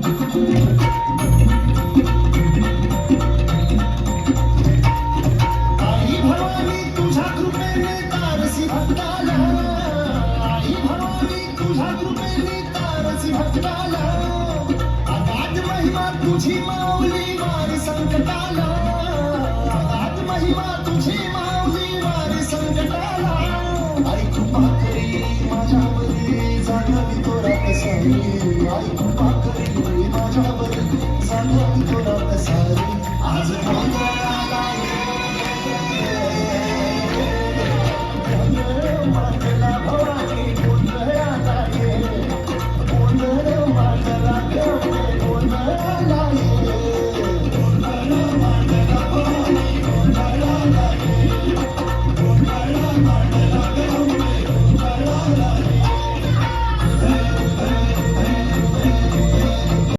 आई भवानी तुझ्या कृपेने तारसी भक्ताला, आई भवानी तुझ्या कृपेने तारसी भक्ताला, अगाध महिमा तुझी माऊली वारी संकटाला, अगाध महिमा तुझी माऊली वारी संकटाला. आई कृपा करी माझ्यावरी जाणवी तोरा कसाई, आई कृपा